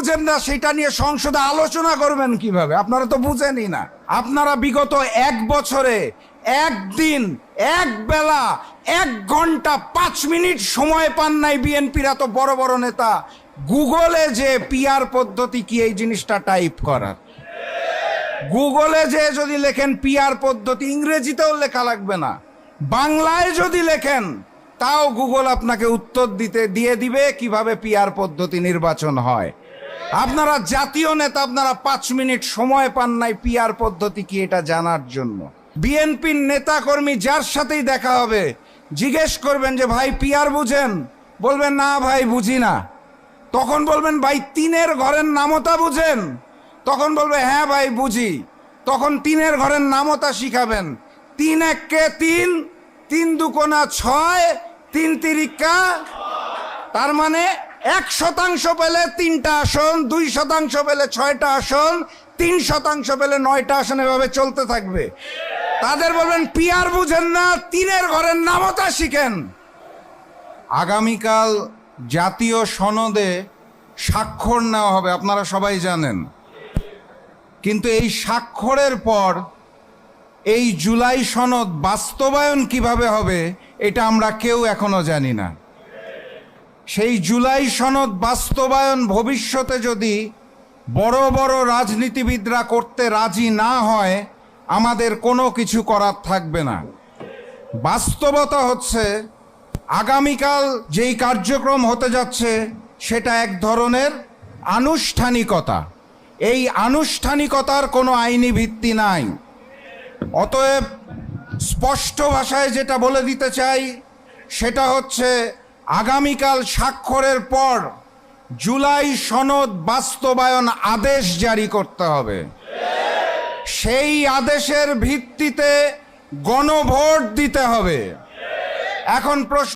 বুঝেন না সেটা নিয়ে সংসদে আলোচনা করবেন কিভাবে? আপনারা তো বুঝেনই না। আপনারা বিগত 1 বছরে একদিন, এক বেলা, 1 ঘন্টা 5 মিনিট সময় পান নাই। বিএনপির এত বড় বড় নেতা গুগলে যে পিআর পদ্ধতি কি এই জিনিসটা টাইপ করার, গুগলে যে যদি লেখেন পিআর পদ্ধতি, ইংরেজিতেও লেখা লাগবে না, বাংলায় যদি লেখেন তাও গুগল আপনাকে উত্তর দিয়ে দিবে কিভাবে পিআর পদ্ধতি নির্বাচন হয়। আপনারা জাতীয় নেতা, আপনারা 5 মিনিট সময় পান নাই পিআর পদ্ধতি কি এটা জানার জন্য। বিএনপির নেতা কর্মী যার সাথেই দেখা হবে জিজ্ঞেস করবেন যে ভাই পিআর বুঝেন? বলবেন না ভাই বুঝি না। তখন বলবেন ভাই 3-এর ঘরের নামতা বুঝেন? তখন বলবে হ্যাঁ ভাই বুঝি। তখন 3-এর ঘরের নামতা শিখাবেন। 3 একে 3, 3 দুকোনা 6, 3 তিরিকা, তার মানে 1% পেলে 3টা আসন, 2% পেলে 6টা আসন, 3% পেলে 9টা আসন, এভাবে চলতে থাকবে। তাদের বলবেন পিআর বুঝেন না, 3-এর ঘরের নামতা শিখেন। আগামীকাল জাতীয় সনদে স্বাক্ষর নেওয়া হবে, আপনারা সবাই জানেন। কিন্তু এই স্বাক্ষরের পর এই জুলাই সনদ বাস্তবায়ন কিভাবে হবে এটা আমরা কেউ এখনো জানি না। সেই জুলাই সনদ বাস্তবায়ন ভবিষ্যতে যদি বড় বড় রাজনীতিবিদরা করতে রাজি না হয়, আমাদের কোনো কিছু করার থাকবে না। বাস্তবতা হচ্ছে আগামীকাল যেই কার্যক্রম হতে যাচ্ছে সেটা এক ধরনের আনুষ্ঠানিকতা। এই আনুষ্ঠানিকতার কোনো আইনি ভিত্তি নাই। অতএব স্পষ্ট ভাষায় যেটা বলে দিতে চাই সেটা হচ্ছে আগামীকাল স্বাক্ষরের পর জুলাই সনদ বাস্তবায়ন আদেশ জারি করতে হবে। সেই আদেশের ভিত্তিতে গণভোট দিতে হবে। এখন প্রশ্ন